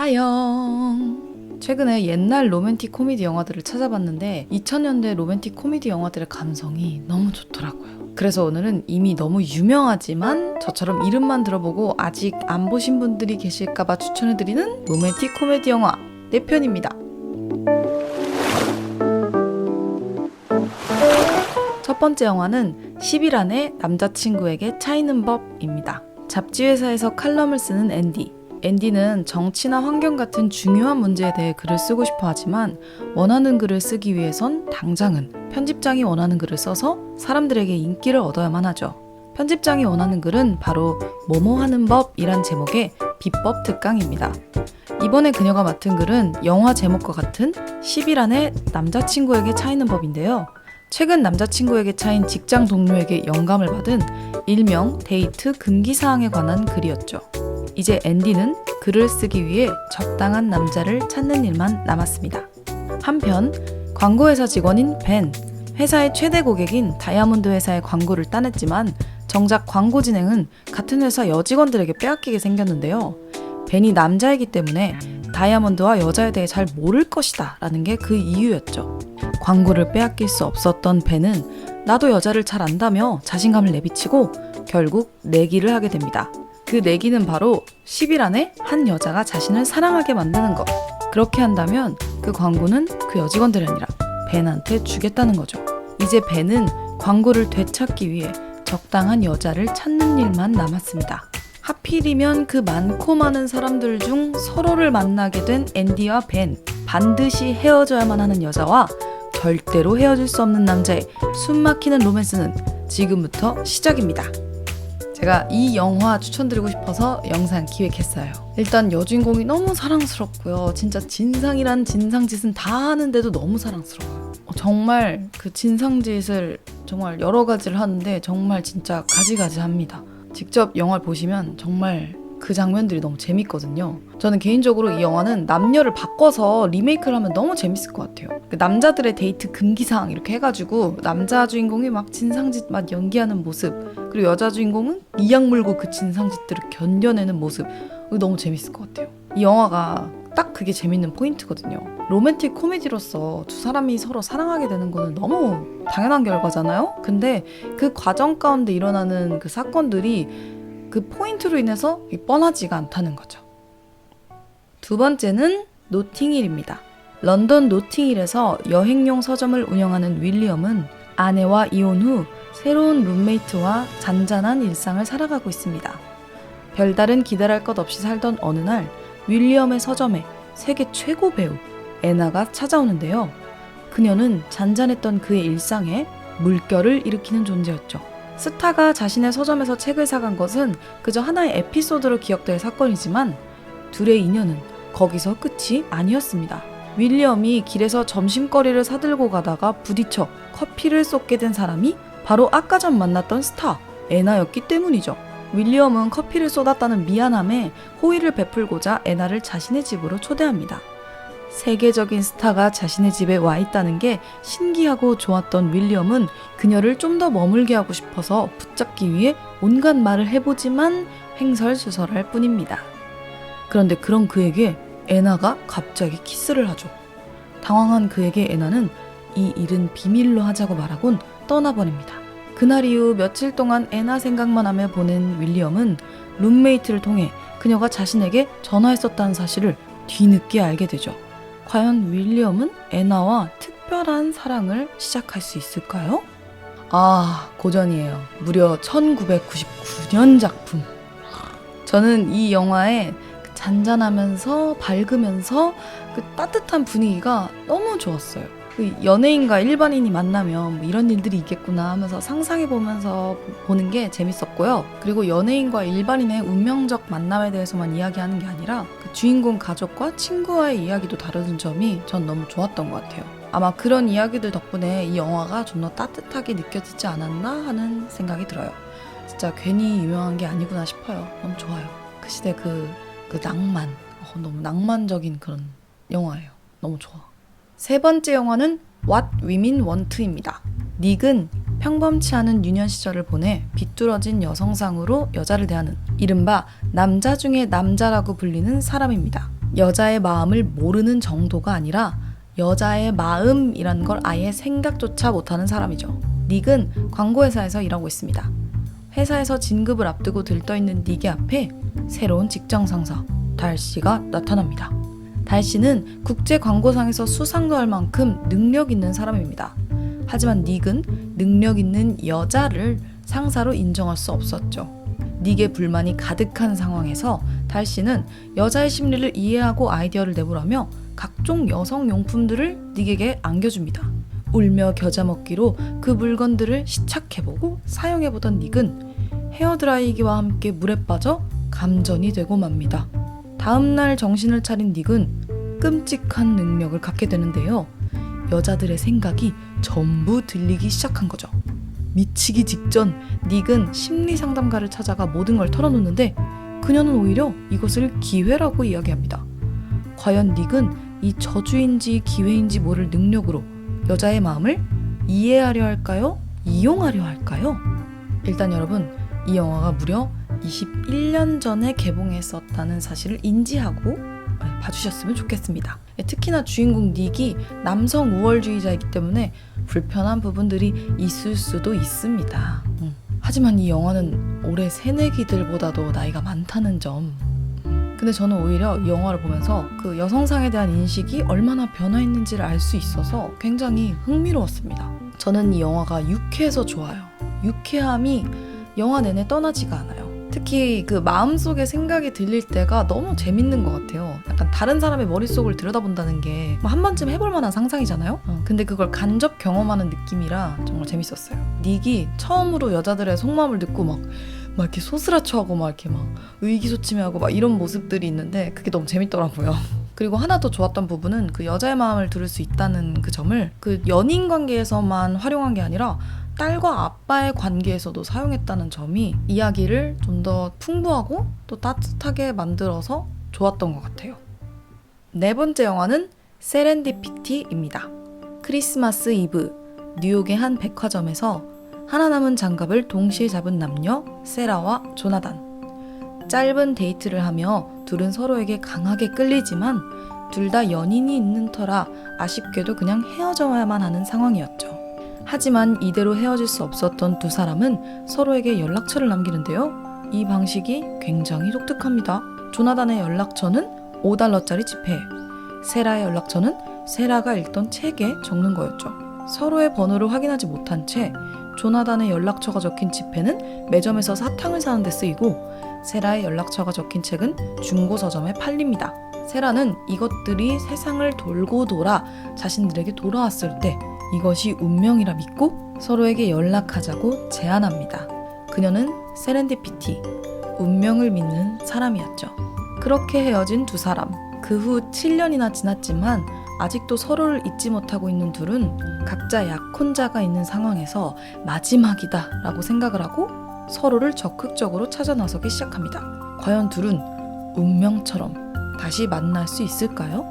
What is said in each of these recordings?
하영. 최근에 옛날 로맨틱 코미디 영화들을 찾아봤는데 2000년대 로맨틱 코미디 영화들의 감성이 너무 좋더라고요. 그래서 오늘은 이미 너무 유명하지만 저처럼 이름만 들어보고 아직 안 보신 분들이 계실까봐 추천해드리는 로맨틱 코미디 영화 4편입니다. 첫 번째 영화는 10일 안에 남자친구에게 차이는 법입니다. 잡지회사에서 칼럼을 쓰는 앤디는 정치나 환경 같은 중요한 문제에 대해 글을 쓰고 싶어 하지만 원하는 글을 쓰기 위해선 당장은 편집장이 원하는 글을 써서 사람들에게 인기를 얻어야만 하죠. 편집장이 원하는 글은 바로 뭐뭐 하는 법이란 제목의 비법 특강입니다. 이번에 그녀가 맡은 글은 영화 제목과 같은 10일 안에 남자친구에게 차이는 법인데요. 최근 남자친구에게 차인 직장 동료에게 영감을 받은 일명 데이트 금기사항에 관한 글이었죠. 이제 앤디는 글을 쓰기 위해 적당한 남자를 찾는 일만 남았습니다. 한편 광고회사 직원인 벤, 회사의 최대 고객인 다이아몬드 회사의 광고를 따냈지만 정작 광고 진행은 같은 회사 여직원들에게 빼앗기게 생겼는데요. 벤이 남자이기 때문에 다이아몬드와 여자에 대해 잘 모를 것이다 라는 게 그 이유였죠. 광고를 빼앗길 수 없었던 벤은 나도 여자를 잘 안다며 자신감을 내비치고 결국 내기를 하게 됩니다. 그 내기는 바로 10일 안에 한 여자가 자신을 사랑하게 만드는 것. 그렇게 한다면 그 광고는 그 여직원들이 아니라 벤한테 주겠다는 거죠. 이제 벤은 광고를 되찾기 위해 적당한 여자를 찾는 일만 남았습니다. 하필이면 그 많고 많은 사람들 중 서로를 만나게 된 앤디와 벤, 반드시 헤어져야만 하는 여자와 절대로 헤어질 수 없는 남자의 숨막히는 로맨스는 지금부터 시작입니다. 제가 이 영화 추천드리고 싶어서 영상 기획했어요. 일단 여주인공이 너무 사랑스럽고요. 진짜 진상이란 진상짓은 다 하는데도 너무 사랑스러워요. 정말 그 진상짓을 정말 여러 가지를 하는데 정말 진짜 가지가지합니다. 직접 영화를 보시면 정말 그 장면들이 너무 재밌거든요. 저는 개인적으로 이 영화는 남녀를 바꿔서 리메이크를 하면 너무 재밌을 것 같아요. 그 남자들의 데이트 금기사항 이렇게 해가지고 남자 주인공이 막 진상짓 막 연기하는 모습, 그리고 여자 주인공은 이악 물고 그 진상짓들을 견뎌내는 모습, 너무 재밌을 것 같아요. 이 영화가 딱 그게 재밌는 포인트거든요. 로맨틱 코미디로서 두 사람이 서로 사랑하게 되는 거는 너무 당연한 결과잖아요? 근데 그 과정 가운데 일어나는 그 사건들이 그 포인트로 인해서 뻔하지가 않다는 거죠. 두 번째는 노팅힐입니다. 런던 노팅힐에서 여행용 서점을 운영하는 윌리엄은 아내와 이혼 후 새로운 룸메이트와 잔잔한 일상을 살아가고 있습니다. 별다른 기대할 것 없이 살던 어느 날 윌리엄의 서점에 세계 최고 배우 애나가 찾아오는데요. 그녀는 잔잔했던 그의 일상에 물결을 일으키는 존재였죠. 스타가 자신의 서점에서 책을 사간 것은 그저 하나의 에피소드로 기억될 사건이지만 둘의 인연은 거기서 끝이 아니었습니다. 윌리엄이 길에서 점심거리를 사들고 가다가 부딪혀 커피를 쏟게 된 사람이 바로 아까 전 만났던 스타 애나였기 때문이죠. 윌리엄은 커피를 쏟았다는 미안함에 호의를 베풀고자 애나를 자신의 집으로 초대합니다. 세계적인 스타가 자신의 집에 와 있다는 게 신기하고 좋았던 윌리엄은 그녀를 좀 더 머물게 하고 싶어서 붙잡기 위해 온갖 말을 해보지만 횡설수설할 뿐입니다. 그런데 그런 그에게 애나가 갑자기 키스를 하죠. 당황한 그에게 애나는 이 일은 비밀로 하자고 말하곤 떠나버립니다. 그날 이후 며칠 동안 애나 생각만 하며 보낸 윌리엄은 룸메이트를 통해 그녀가 자신에게 전화했었다는 사실을 뒤늦게 알게 되죠. 과연 윌리엄은 애나와 특별한 사랑을 시작할 수 있을까요? 고전이에요. 무려 1999년 작품. 저는 이 영화의 잔잔하면서 밝으면서 그 따뜻한 분위기가 너무 좋았어요. 그 연예인과 일반인이 만나면 뭐 이런 일들이 있겠구나 하면서 상상해보면서 보는 게 재밌었고요. 그리고 연예인과 일반인의 운명적 만남에 대해서만 이야기하는 게 아니라 그 주인공 가족과 친구와의 이야기도 다루는 점이 전 너무 좋았던 것 같아요. 아마 그런 이야기들 덕분에 이 영화가 좀 더 따뜻하게 느껴지지 않았나 하는 생각이 들어요. 진짜 괜히 유명한 게 아니구나 싶어요. 너무 좋아요. 그 시대 그 낭만, 너무 낭만적인 그런 영화예요. 너무 좋아. 세 번째 영화는 What Women Want입니다. 닉은 평범치 않은 유년 시절을 보내 비뚤어진 여성상으로 여자를 대하는 이른바 남자 중에 남자라고 불리는 사람입니다. 여자의 마음을 모르는 정도가 아니라 여자의 마음이라는 걸 아예 생각조차 못하는 사람이죠. 닉은 광고회사에서 일하고 있습니다. 회사에서 진급을 앞두고 들떠있는 닉의 앞에 새로운 직장 상사 달씨가 나타납니다. 달씨는 국제 광고상에서 수상도 할 만큼 능력 있는 사람입니다. 하지만 닉은 능력 있는 여자를 상사로 인정할 수 없었죠. 닉의 불만이 가득한 상황에서 달씨는 여자의 심리를 이해하고 아이디어를 내보라며 각종 여성용품들을 닉에게 안겨줍니다. 울며 겨자 먹기로 그 물건들을 시착해보고 사용해보던 닉은 헤어드라이기와 함께 물에 빠져 감전이 되고 맙니다. 다음날 정신을 차린 닉은 끔찍한 능력을 갖게 되는데요. 여자들의 생각이 전부 들리기 시작한 거죠. 미치기 직전 닉은 심리상담가를 찾아가 모든 걸 털어놓는데 그녀는 오히려 이것을 기회라고 이야기합니다. 과연 닉은 이 저주인지 기회인지 모를 능력으로 여자의 마음을 이해하려 할까요? 이용하려 할까요? 일단 여러분, 이 영화가 무려 21년 전에 개봉했었다는 사실을 인지하고 봐주셨으면 좋겠습니다. 특히나 주인공 닉이 남성 우월주의자이기 때문에 불편한 부분들이 있을 수도 있습니다. 하지만 이 영화는 올해 새내기들보다도 나이가 많다는 점. 근데 저는 오히려 이 영화를 보면서 그 여성상에 대한 인식이 얼마나 변화했는지를 알 수 있어서 굉장히 흥미로웠습니다. 저는 이 영화가 유쾌해서 좋아요. 유쾌함이 영화 내내 떠나지가 않아요. 특히 그 마음속의 생각이 들릴 때가 너무 재밌는 것 같아요. 약간 다른 사람의 머릿속을 들여다본다는 게 한 번쯤 해볼 만한 상상이잖아요? 근데 그걸 간접 경험하는 느낌이라 정말 재밌었어요. 닉이 처음으로 여자들의 속마음을 듣고 막 이렇게 소스라쳐하고 막 이렇게 막 의기소침해하고 막 이런 모습들이 있는데 그게 너무 재밌더라고요. 그리고 하나 더 좋았던 부분은 그 여자의 마음을 들을 수 있다는 그 점을 그 연인 관계에서만 활용한 게 아니라 딸과 아빠의 관계에서도 사용했다는 점이 이야기를 좀 더 풍부하고 또 따뜻하게 만들어서 좋았던 것 같아요. 네 번째 영화는 세렌디피티입니다. 크리스마스 이브 뉴욕의 한 백화점에서 하나 남은 장갑을 동시에 잡은 남녀 세라와 조나단. 짧은 데이트를 하며 둘은 서로에게 강하게 끌리지만 둘 다 연인이 있는 터라 아쉽게도 그냥 헤어져야만 하는 상황이었죠. 하지만 이대로 헤어질 수 없었던 두 사람은 서로에게 연락처를 남기는데요. 이 방식이 굉장히 독특합니다. 조나단의 연락처는 $5짜리 지폐, 세라의 연락처는 세라가 읽던 책에 적는 거였죠. 서로의 번호를 확인하지 못한 채 조나단의 연락처가 적힌 지폐는 매점에서 사탕을 사는 데 쓰이고 세라의 연락처가 적힌 책은 중고 서점에 팔립니다. 세라는 이것들이 세상을 돌고 돌아 자신들에게 돌아왔을 때 이것이 운명이라 믿고 서로에게 연락하자고 제안합니다. 그녀는 세렌디피티, 운명을 믿는 사람이었죠. 그렇게 헤어진 두 사람. 그 후 7년이나 지났지만 아직도 서로를 잊지 못하고 있는 둘은 각자 약혼자가 있는 상황에서 마지막이다 라고 생각을 하고 서로를 적극적으로 찾아 나서기 시작합니다. 과연 둘은 운명처럼 다시 만날 수 있을까요?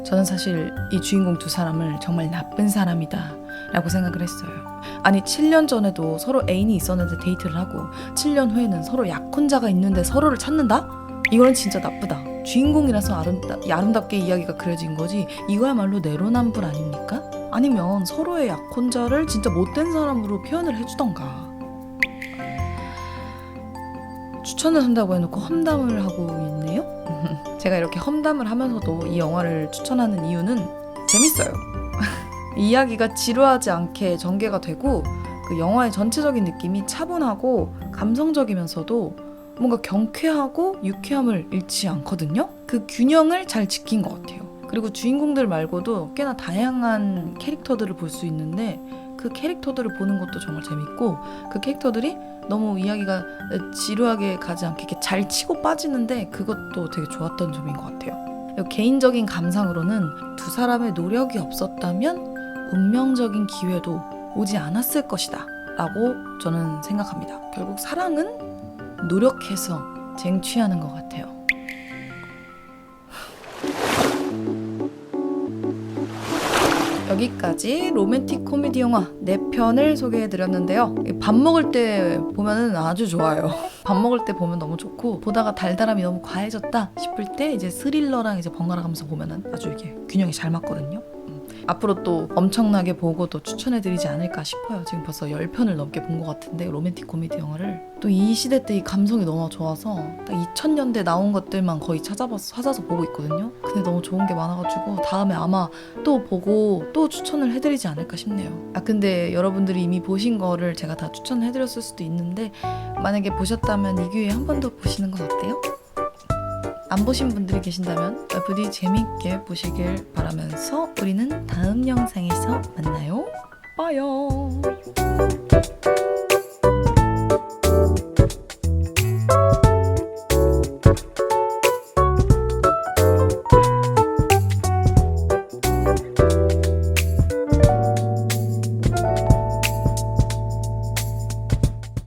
저는 사실 이 주인공 두 사람을 정말 나쁜 사람이다 라고 생각을 했어요. 아니 7년 전에도 서로 애인이 있었는데 데이트를 하고 7년 후에는 서로 약혼자가 있는데 서로를 찾는다? 이거는 진짜 나쁘다. 주인공이라서 아름답게 이야기가 그려진 거지 이거야말로 내로남불 아닙니까? 아니면 서로의 약혼자를 진짜 못된 사람으로 표현을 해주던가. 추천을 한다고 해놓고 험담을 하고 있네요? 제가 이렇게 험담을 하면서도 이 영화를 추천하는 이유는 재밌어요. 이야기가 지루하지 않게 전개가 되고 그 영화의 전체적인 느낌이 차분하고 감성적이면서도 뭔가 경쾌하고 유쾌함을 잃지 않거든요? 그 균형을 잘 지킨 것 같아요. 그리고 주인공들 말고도 꽤나 다양한 캐릭터들을 볼 수 있는데 그 캐릭터들을 보는 것도 정말 재밌고 그 캐릭터들이 너무 이야기가 지루하게 가지 않게 이렇게 잘 치고 빠지는데 그것도 되게 좋았던 점인 것 같아요. 개인적인 감상으로는 두 사람의 노력이 없었다면 운명적인 기회도 오지 않았을 것이다 라고 저는 생각합니다. 결국 사랑은 노력해서 쟁취하는 것 같아요. 여기까지 로맨틱 코미디 영화 4편을 소개해드렸는데요. 밥 먹을 때 보면은 아주 좋아요. 밥 밥 먹을 때 보면 너무 좋고, 보다가 달달함이 너무 과해졌다 싶을 때 이제 스릴러랑 이제 번갈아 가면서 보면은 아주 이게 균형이 잘 맞거든요. 앞으로 또 엄청나게 보고 또 추천해드리지 않을까 싶어요. 지금 벌써 10편을 넘게 본 것 같은데, 로맨틱 코미디 영화를. 또 이 시대 때 이 감성이 너무 좋아서 딱 2000년대 나온 것들만 거의 찾아서 보고 있거든요. 근데 너무 좋은 게 많아가지고 다음에 아마 또 보고 또 추천을 해드리지 않을까 싶네요. 근데 여러분들이 이미 보신 거를 제가 다 추천해드렸을 수도 있는데, 만약에 보셨다면 이 기회에 한 번 더 보시는 건 어때요? 안 보신 분들이 계신다면 부디 재밌게 보시길 바라면서 우리는 다음 영상에서 만나요. 빠요.